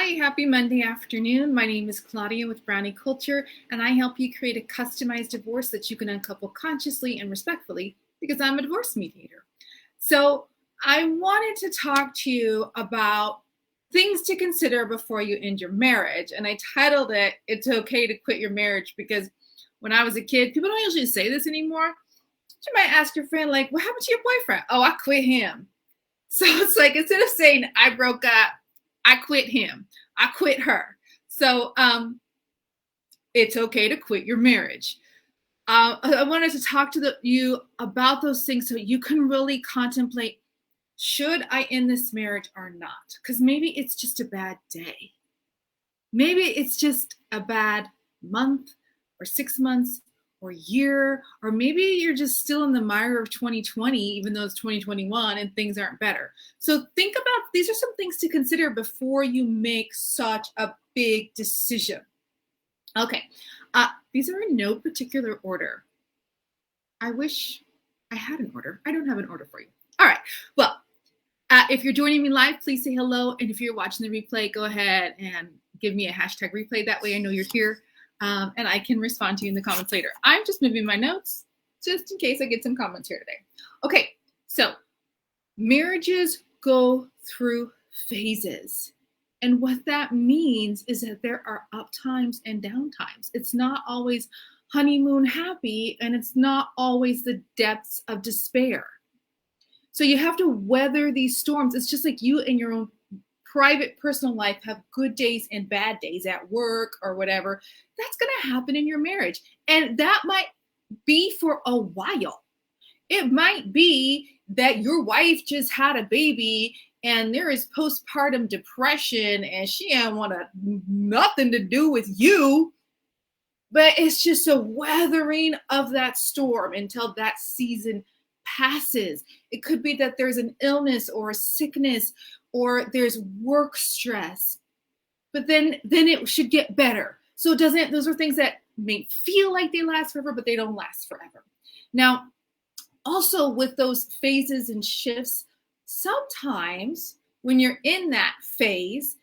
Hi, happy Monday afternoon. My name is Claudia with Brownie Culture, and I help you create a customized divorce that you can uncouple consciously and respectfully because I'm a divorce mediator. So, I wanted to talk to you about things to consider before you end your marriage. And I titled it, It's Okay to Quit Your Marriage, because when I was a kid, people don't usually say this anymore. You might ask your friend, like, what happened to your boyfriend? Oh, I quit him. So it's like instead of saying I broke up, I quit him, I quit her. So it's okay to quit your marriage. I wanted to talk to you about those things so you can really contemplate, should I end this marriage or not? Because maybe it's just a bad day. Maybe it's just a bad month or 6 months or year, or maybe you're just still in the mire of 2020, even though it's 2021 and things aren't better. So think about, these are some things to consider before you make such a big decision. Okay, these are in no particular order. I wish I had an order. I don't have an order for you. All right, well, if you're joining me live, please say hello. And if you're watching the replay, go ahead and give me a hashtag replay. That way I know you're here and I can respond to you in the comments later. I'm just moving my notes just in case I get some comments here today. Okay, so marriages go through phases. And what that means is that there are up times and down times. It's not always honeymoon happy, and it's not always the depths of despair. So you have to weather these storms. It's just like you in your own private personal life have good days and bad days at work or whatever. That's going to happen in your marriage. And that might be for a while. It might be that your wife just had a baby and there is postpartum depression and she ain't want nothing to do with you. But it's just a weathering of that storm until that season passes. It could be that there's an illness or a sickness or there's work stress, but then it should get better. So it doesn't, those are things that may feel like they last forever, but they don't last forever. Now, also with those phases and shifts, sometimes when you're in that phase,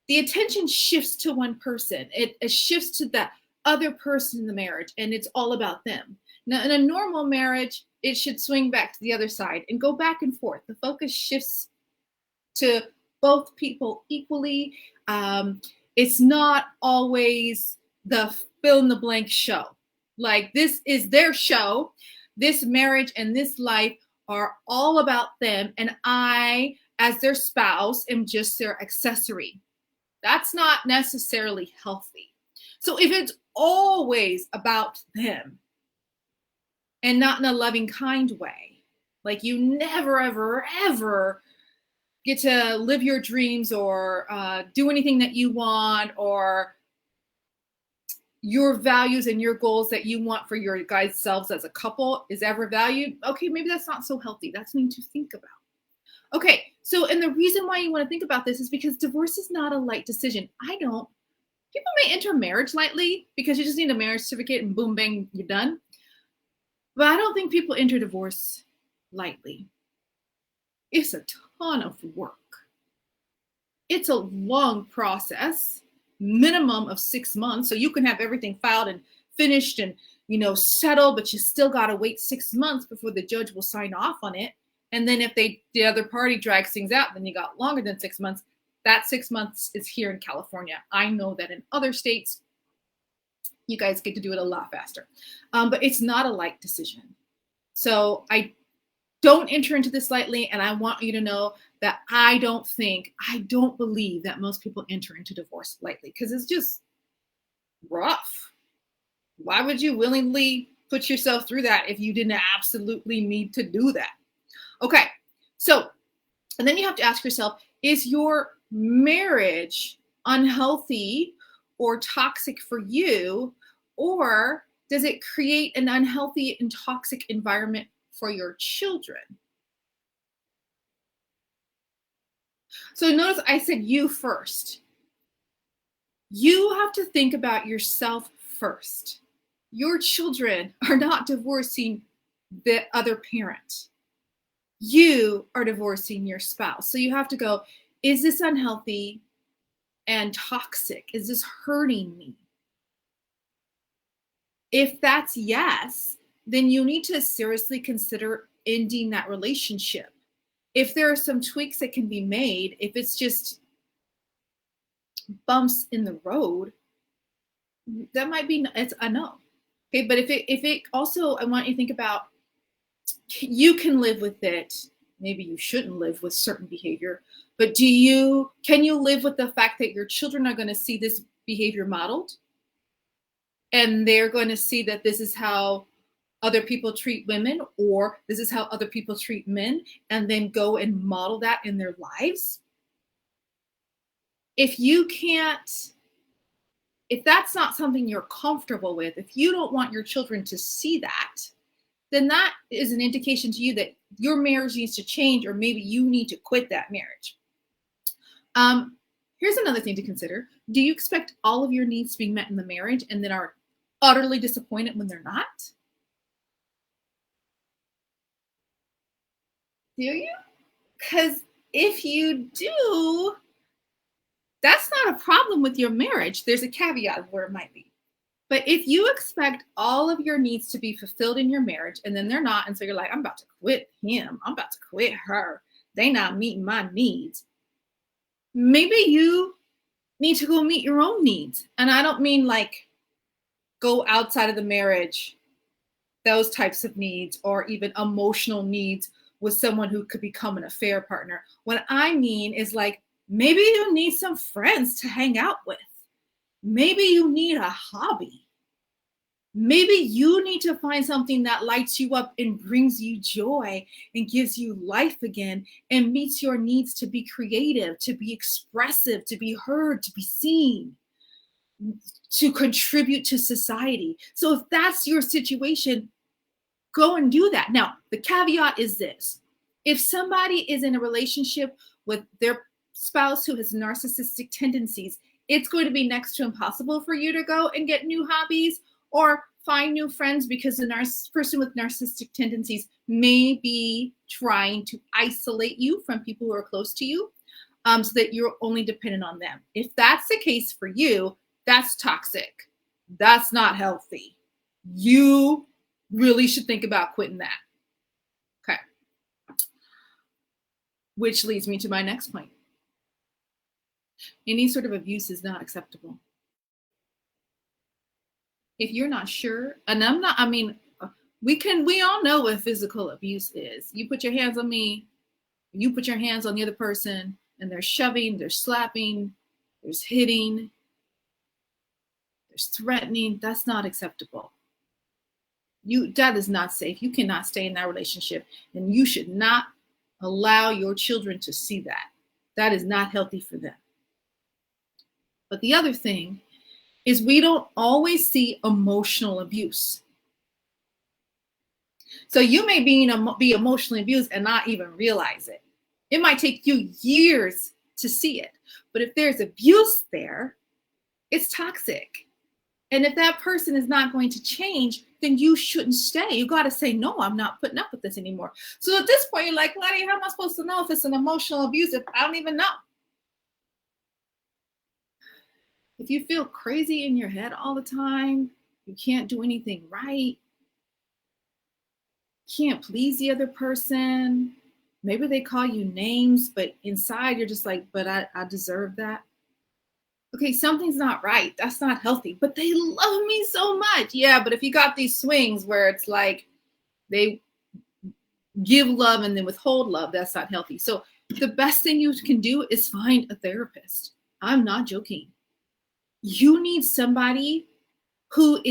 the attention shifts to one person. It shifts to that other person in the marriage, and it's all about them. Now, in a normal marriage, it should swing back to the other side and go back and forth. The focus shifts to both people equally. It's not always the fill in the blank show. Like, this is their show. This marriage and this life are all about them, and I, as their spouse, am just their accessory. That's not necessarily healthy. So if it's always about them and not in a loving, kind way, like you never, ever, ever get to live your dreams or do anything that you want, or your values and your goals that you want for your guys' selves as a couple is ever valued, okay, maybe that's not so healthy. That's something to think about. Okay, so, and the reason why you want to think about this is because divorce is not a light decision. People may enter marriage lightly because you just need a marriage certificate and boom, bang, you're done. But I don't think people enter divorce lightly. It's a ton of work. It's a long process, minimum of 6 months. So you can have everything filed and finished and, settled, but you still got to wait 6 months before the judge will sign off on it. And then if the other party drags things out, then you got longer than 6 months. That 6 months is here in California. I know that in other states, you guys get to do it a lot faster. But it's not a light decision. So I don't enter into this lightly, and I want you to know that I don't believe that most people enter into divorce lightly, because it's just rough. Why would you willingly put yourself through that if you didn't absolutely need to do that? Okay, so, and then you have to ask yourself, is your marriage unhealthy or toxic for you, or does it create an unhealthy and toxic environment for your children? So notice I said you first. You have to think about yourself first. Your children are not divorcing the other parent. You are divorcing your spouse. So you have to go, is this unhealthy? and toxic? Is this hurting me? If that's yes, then you need to seriously consider ending that relationship. If there are some tweaks that can be made, if it's just bumps in the road, that might be it's a no. Okay, but if it also, I want you to think about, you can live with it. Maybe you shouldn't live with certain behavior, but can you live with the fact that your children are going to see this behavior modeled, and they're going to see that this is how other people treat women, or this is how other people treat men, and then go and model that in their lives? If you can't, if that's not something you're comfortable with, if you don't want your children to see that, then that is an indication to you that your marriage needs to change, or maybe you need to quit that marriage. Here's another thing to consider. Do you expect all of your needs to be met in the marriage and then are utterly disappointed when they're not? Do you? Because if you do, that's not a problem with your marriage. There's a caveat of where it might be. But if you expect all of your needs to be fulfilled in your marriage and then they're not, and so you're like, I'm about to quit him, I'm about to quit her, they not meeting my needs, maybe you need to go meet your own needs. And I don't mean like go outside of the marriage, those types of needs, or even emotional needs with someone who could become an affair partner. What I mean is like, maybe you need some friends to hang out with. Maybe you need a hobby. Maybe you need to find something that lights you up and brings you joy and gives you life again and meets your needs to be creative, to be expressive, to be heard, to be seen, to contribute to society. So if that's your situation, go and do that. Now, the caveat is this. If somebody is in a relationship with their spouse who has narcissistic tendencies, it's going to be next to impossible for you to go and get new hobbies or find new friends, because the person with narcissistic tendencies may be trying to isolate you from people who are close to you, so that you're only dependent on them. If that's the case for you, that's toxic. That's not healthy. You really should think about quitting that. Okay. Which leads me to my next point. Any sort of abuse is not acceptable. If you're not sure, and we all know what physical abuse is. You put your hands on me, you put your hands on the other person, and there's shoving, there's slapping, there's hitting, there's threatening. That's not acceptable. That is not safe. You cannot stay in that relationship, and you should not allow your children to see that. That is not healthy for them. But the other thing is, we don't always see emotional abuse. So you may be emotionally abused and not even realize it. It might take you years to see it. But if there's abuse there, it's toxic. And if that person is not going to change, then you shouldn't stay. You got to say, no, I'm not putting up with this anymore. So at this point, you're like, Lottie, how am I supposed to know if it's an emotional abuse if I don't even know? If you feel crazy in your head all the time, you can't do anything right, can't please the other person, maybe they call you names, but inside you're just like, but I deserve that. Okay, something's not right. That's not healthy. But they love me so much. Yeah, but if you got these swings where it's like they give love and then withhold love, that's not healthy. So the best thing you can do is find a therapist. I'm not joking. You need somebody who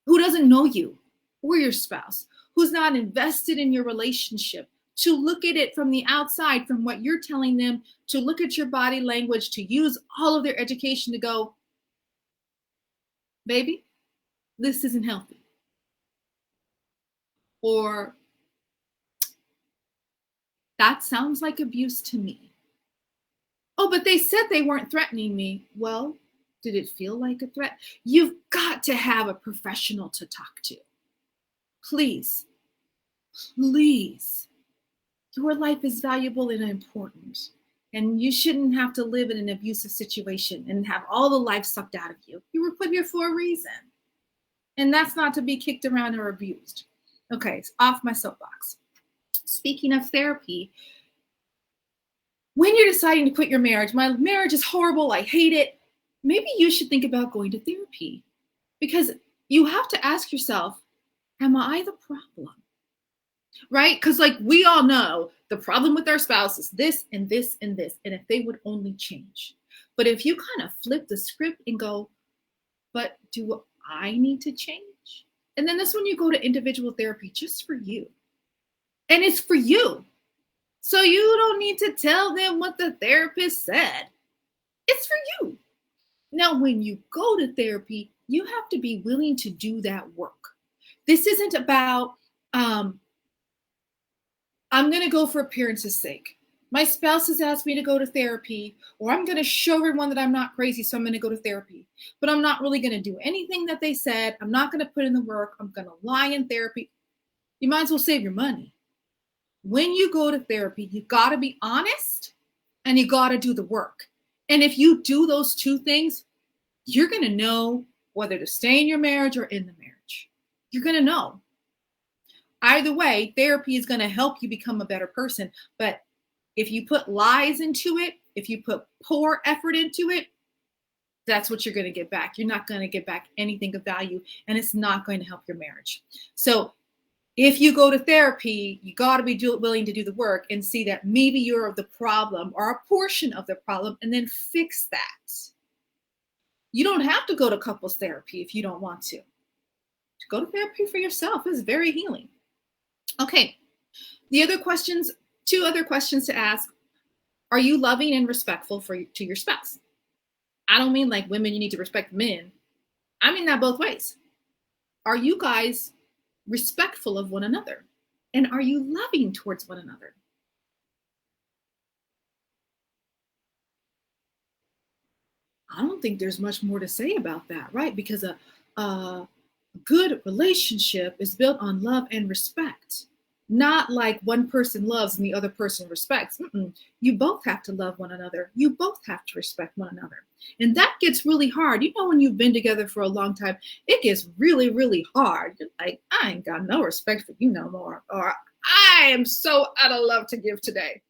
doesn't know you or your spouse, who's not invested in your relationship, to look at it from the outside, from what you're telling them, to look at your body language, to use all of their education to go, baby, this isn't healthy. Or that sounds like abuse to me. Oh, but they said they weren't threatening me. Well, did it feel like a threat? You've got to have a professional to talk to. Please, please. Your life is valuable and important. And you shouldn't have to live in an abusive situation and have all the life sucked out of you. You were put here for a reason. And that's not to be kicked around or abused. Okay, it's off my soapbox. Speaking of therapy, when you're deciding to quit your marriage, my marriage is horrible, I hate it, maybe you should think about going to therapy, because you have to ask yourself, am I the problem? Right? Because like we all know the problem with our spouse is this and this and this, and if they would only change. But if you kind of flip the script and go, but do I need to change? And then this when you go to individual therapy just for you. And it's for you. So you don't need to tell them what the therapist said. It's for you. Now, when you go to therapy, you have to be willing to do that work. This isn't about, I'm going to go for appearance's sake. My spouse has asked me to go to therapy, or I'm going to show everyone that I'm not crazy, so I'm going to go to therapy. But I'm not really going to do anything that they said. I'm not going to put in the work. I'm going to lie in therapy. You might as well save your money. When you go to therapy, you got to be honest and you got to do the work. And if you do those two things, you're going to know whether to stay in your marriage or in the marriage. You're going to know. Either way, therapy is going to help you become a better person. But if you put lies into it, if you put poor effort into it, that's what you're going to get back. You're not going to get back anything of value, and it's not going to help your marriage. So if you go to therapy, you got to be willing to do the work and see that maybe you're the problem or a portion of the problem, and then fix that. You don't have to go to couples therapy if you don't want to. Go to therapy for yourself is very healing. Okay, two other questions to ask. Are you loving and respectful to your spouse? I don't mean like women, you need to respect men. I mean that both ways. Are you guys respectful of one another? And are you loving towards one another? I don't think there's much more to say about that, right? Because a good relationship is built on love and respect. Not like one person loves and the other person respects. You both have to love one another. You both have to respect one another. And that gets really hard. You know, when you've been together for a long time, it gets really, really hard. You're like, I ain't got no respect for you no more. Or I am so out of love to give today.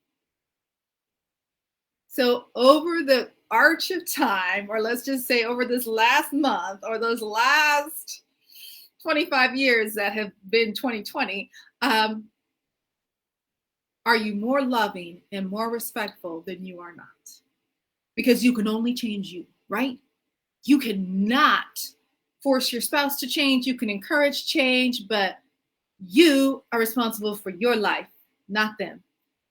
So over the arch of time, or let's just say over this last month or those last 25 years that have been 2020, are you more loving and more respectful than you are not? Because you can only change you, right? You cannot force your spouse to change. You can encourage change, but you are responsible for your life, not them.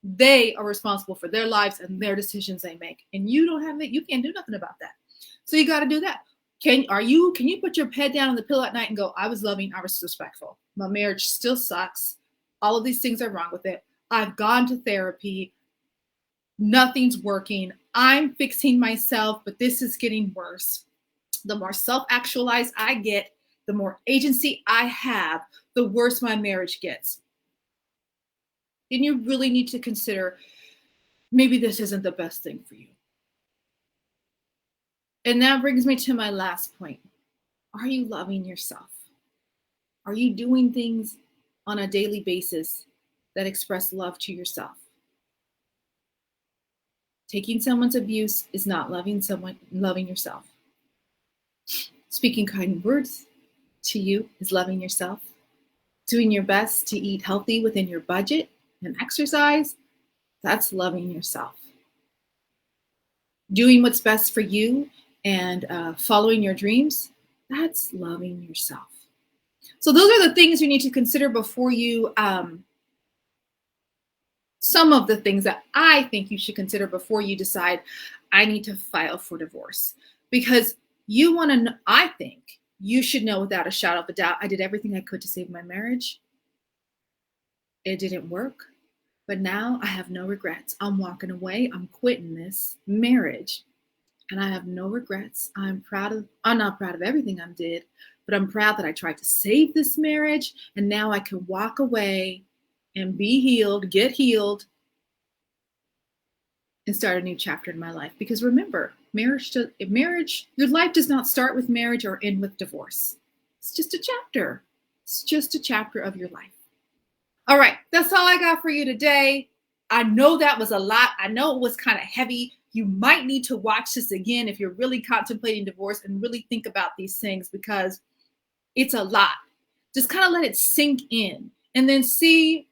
They are responsible for their lives and their decisions they make. And you don't have it. You can't do nothing about that. So you got to do that. Can you put your head down on the pillow at night and go, I was loving, I was respectful. My marriage still sucks. All of these things are wrong with it. I've gone to therapy. Nothing's working. I'm fixing myself, but this is getting worse. The more self-actualized I get, the more agency I have, the worse my marriage gets. Then you really need to consider, maybe this isn't the best thing for you. And that brings me to my last point. Are you loving yourself? Are you doing things on a daily basis that express love to yourself? Taking someone's abuse is not loving yourself. Speaking kind words to you is loving yourself. Doing your best to eat healthy within your budget and exercise, that's loving yourself. Doing what's best for you and following your dreams, that's loving yourself. So those are the things you need to consider before you, some of the things that I think you should consider before you decide, I need to file for divorce. Because you want to know, I think you should know without a shadow of a doubt, I did everything I could to save my marriage. It didn't work. But now I have no regrets. I'm walking away. I'm quitting this marriage. And I have no regrets. I'm not proud of everything I did, but I'm proud that I tried to save this marriage. And now I can walk away and be healed, get healed, and start a new chapter in my life. Because remember, your life does not start with marriage or end with divorce. It's just a chapter. It's just a chapter of your life. All right, that's all I got for you today. I know that was a lot. I know it was kind of heavy. You might need to watch this again if you're really contemplating divorce and really think about these things, because it's a lot. Just kind of let it sink in and then see,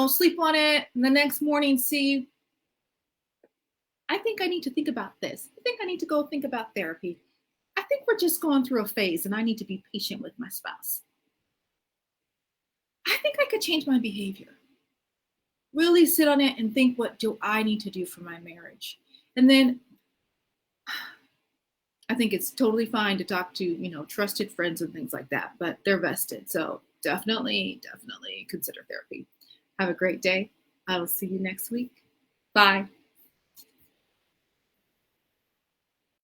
sleep on it. And the next morning, see, I think I need to think about this. I think I need to go think about therapy. I think we're just going through a phase and I need to be patient with my spouse. I think I could change my behavior. Really sit on it and think, what do I need to do for my marriage? And then I think it's totally fine to talk to, trusted friends and things like that, but they're vested. So definitely consider therapy. Have a great day. I will see you next week. Bye.